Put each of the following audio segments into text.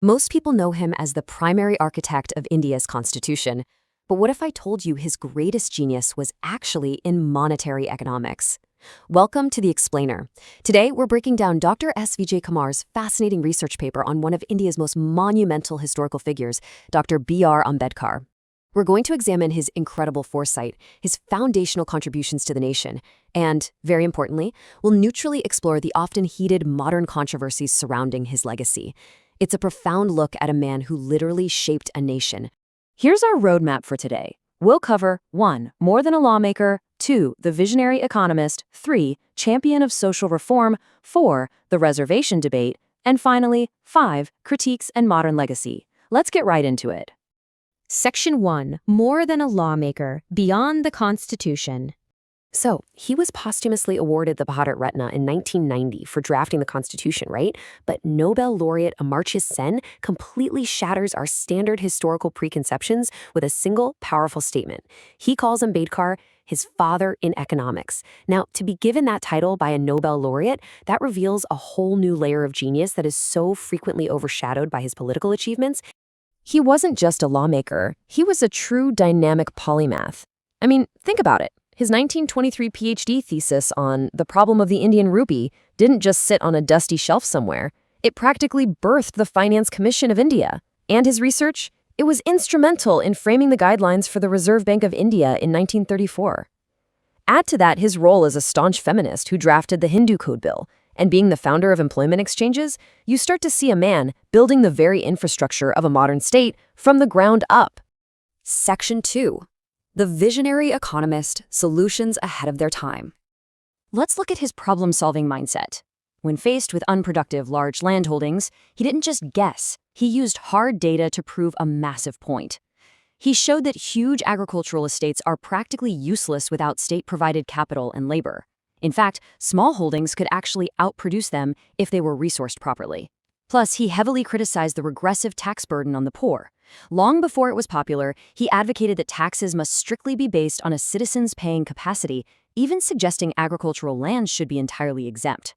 Most people know him as the primary architect of India's constitution. But what if I told you his greatest genius was actually in monetary economics? Welcome to The Explainer. Today, we're breaking down Dr. S. Vijay Kumar's fascinating research paper on one of India's most monumental historical figures, Dr. B.R. Ambedkar. We're going to examine his incredible foresight, his foundational contributions to the nation, and, very importantly, we'll neutrally explore the often heated modern controversies surrounding his legacy. It's a profound look at a man who literally shaped a nation. Here's our roadmap for today. We'll cover 1. More than a lawmaker, 2. The visionary economist, 3. Champion of social reform, 4. The reservation debate, and finally, 5. Critiques and modern legacy. Let's get right into it. Section 1. More than a lawmaker, beyond the Constitution. So, he was posthumously awarded the Bharat Ratna in 1990 for drafting the Constitution, right? But Nobel laureate Amartya Sen completely shatters our standard historical preconceptions with a single, powerful statement. He calls Ambedkar his father in economics. Now, to be given that title by a Nobel laureate, that reveals a whole new layer of genius that is so frequently overshadowed by his political achievements. He wasn't just a lawmaker, he was a true dynamic polymath. I mean, think about it. His 1923 PhD thesis on the problem of the Indian rupee didn't just sit on a dusty shelf somewhere. It practically birthed the Finance Commission of India. And his research? It was instrumental in framing the guidelines for the Reserve Bank of India in 1934. Add to that his role as a staunch feminist who drafted the Hindu Code Bill, and being the founder of employment exchanges, you start to see a man building the very infrastructure of a modern state from the ground up. Section 2. The visionary economist, solutions ahead of their time. Let's look at his problem-solving mindset. When faced with unproductive large landholdings, he didn't just guess, he used hard data to prove a massive point. He showed that huge agricultural estates are practically useless without state-provided capital and labor. In fact, small holdings could actually outproduce them if they were resourced properly. Plus, he heavily criticized the regressive tax burden on the poor. Long before it was popular, he advocated that taxes must strictly be based on a citizen's paying capacity, even suggesting agricultural lands should be entirely exempt.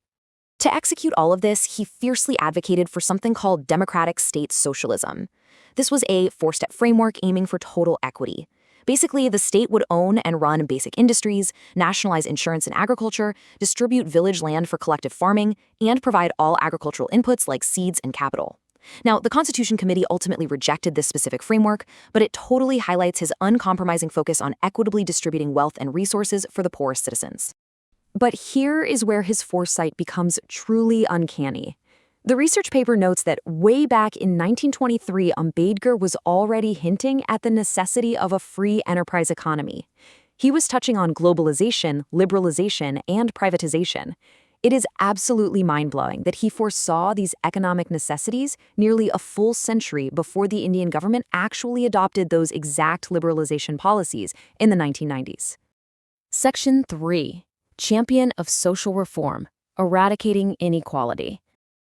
To execute all of this, he fiercely advocated for something called democratic state socialism. This was a four-step framework aiming for total equity. Basically, the state would own and run basic industries, nationalize insurance and agriculture, distribute village land for collective farming, and provide all agricultural inputs like seeds and capital. Now, the Constitution Committee ultimately rejected this specific framework, but it totally highlights his uncompromising focus on equitably distributing wealth and resources for the poorest citizens. But here is where his foresight becomes truly uncanny. The research paper notes that way back in 1923, Ambedkar was already hinting at the necessity of a free enterprise economy. He was touching on globalization, liberalization, and privatization. It is absolutely mind-blowing that he foresaw these economic necessities nearly a full century before the Indian government actually adopted those exact liberalization policies in the 1990s. Section 3. Champion of social reform, eradicating inequality.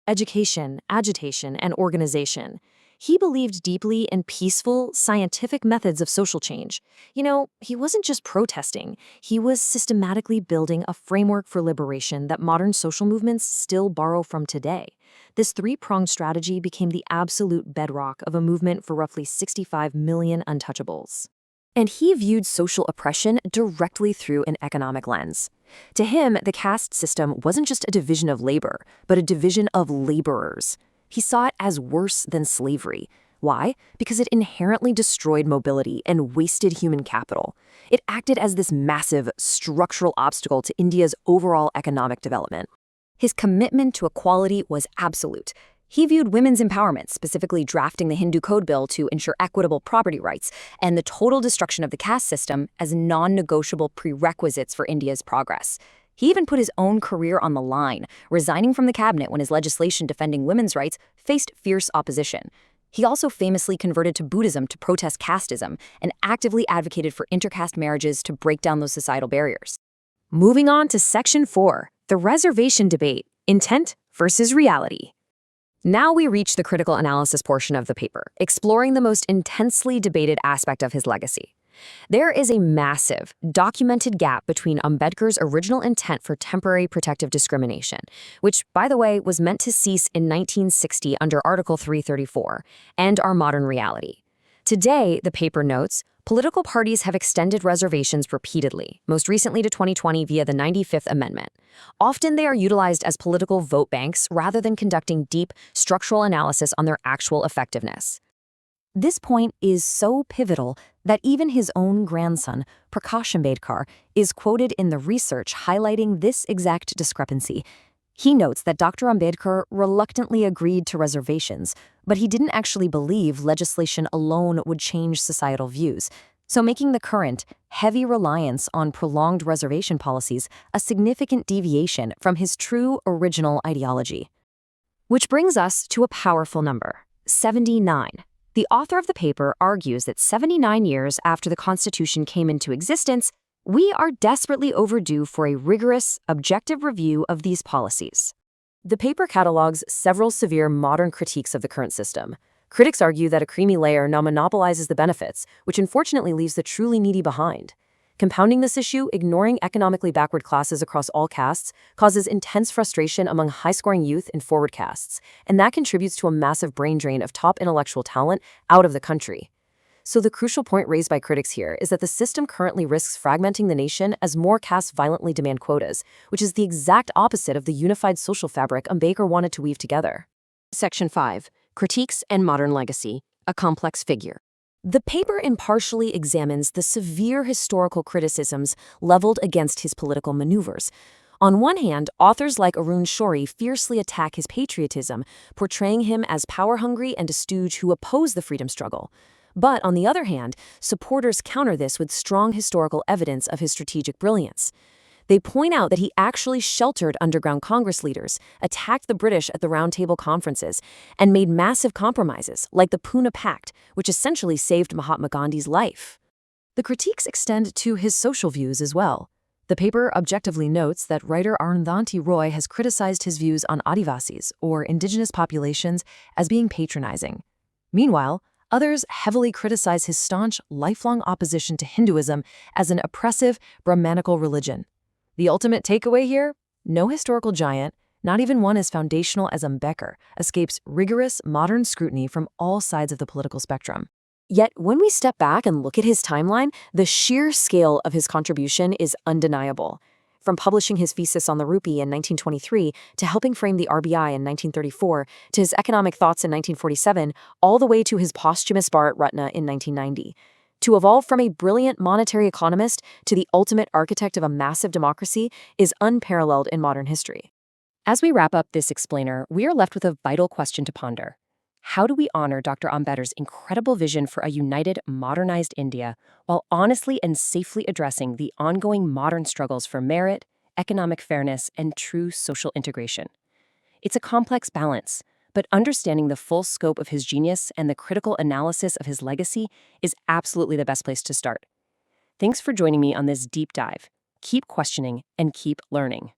Education, agitation, and organization. He believed deeply in peaceful, scientific methods of social change. He wasn't just protesting, he was systematically building a framework for liberation that modern social movements still borrow from today. This three-pronged strategy became the absolute bedrock of a movement for roughly 65 million untouchables. And he viewed social oppression directly through an economic lens. To him, the caste system wasn't just a division of labor, but a division of laborers. He saw it as worse than slavery. Why? Because it inherently destroyed mobility and wasted human capital. It acted as this massive, structural obstacle to India's overall economic development. His commitment to equality was absolute. He viewed women's empowerment, specifically drafting the Hindu Code Bill to ensure equitable property rights, and the total destruction of the caste system as non-negotiable prerequisites for India's progress. He even put his own career on the line, resigning from the cabinet when his legislation defending women's rights faced fierce opposition. He also famously converted to Buddhism to protest casteism and actively advocated for intercaste marriages to break down those societal barriers. Moving on to Section 4, the reservation debate, intent versus reality. Now we reach the critical analysis portion of the paper, exploring the most intensely debated aspect of his legacy. There is a massive, documented gap between Ambedkar's original intent for temporary protective discrimination, which, by the way, was meant to cease in 1960 under Article 334, and our modern reality. Today, the paper notes, political parties have extended reservations repeatedly, most recently to 2020 via the 95th Amendment. Often they are utilized as political vote banks rather than conducting deep, structural analysis on their actual effectiveness. This point is so pivotal that even his own grandson, Prakash Ambedkar, is quoted in the research highlighting this exact discrepancy. He notes that Dr. Ambedkar reluctantly agreed to reservations, but he didn't actually believe legislation alone would change societal views, so making the current, heavy reliance on prolonged reservation policies a significant deviation from his true original ideology. Which brings us to a powerful number, 79. The author of the paper argues that 79 years after the Constitution came into existence, we are desperately overdue for a rigorous, objective review of these policies. The paper catalogs several severe modern critiques of the current system. Critics argue that a creamy layer now monopolizes the benefits, which unfortunately leaves the truly needy behind. Compounding this issue, ignoring economically backward classes across all castes causes intense frustration among high-scoring youth in forward castes, and that contributes to a massive brain drain of top intellectual talent out of the country. So the crucial point raised by critics here is that the system currently risks fragmenting the nation as more castes violently demand quotas, which is the exact opposite of the unified social fabric Ambedkar wanted to weave together. Section 5. Critiques and Modern Legacy, a Complex Figure. The paper impartially examines the severe historical criticisms leveled against his political maneuvers. On one hand, authors like Arun Shourie fiercely attack his patriotism, portraying him as power-hungry and a stooge who opposed the freedom struggle. But on the other hand, supporters counter this with strong historical evidence of his strategic brilliance. They point out that he actually sheltered underground Congress leaders, attacked the British at the Round Table conferences, and made massive compromises, like the Pune Pact, which essentially saved Mahatma Gandhi's life. The critiques extend to his social views as well. The paper objectively notes that writer Arundhati Roy has criticized his views on Adivasis, or indigenous populations, as being patronizing. Meanwhile, others heavily criticize his staunch, lifelong opposition to Hinduism as an oppressive, Brahmanical religion. The ultimate takeaway here? No historical giant, not even one as foundational as Ambedkar, escapes rigorous, modern scrutiny from all sides of the political spectrum. Yet, when we step back and look at his timeline, the sheer scale of his contribution is undeniable. From publishing his thesis on the rupee in 1923 to helping frame the RBI in 1934 to his economic thoughts in 1947, all the way to his posthumous Bharat Ratna in 1990. To evolve from a brilliant monetary economist to the ultimate architect of a massive democracy is unparalleled in modern history. As we wrap up this explainer, we are left with a vital question to ponder. How do we honor Dr. Ambedkar's incredible vision for a united, modernized India while honestly and safely addressing the ongoing modern struggles for merit, economic fairness, and true social integration? It's a complex balance, but understanding the full scope of his genius and the critical analysis of his legacy is absolutely the best place to start. Thanks for joining me on this deep dive. Keep questioning and keep learning.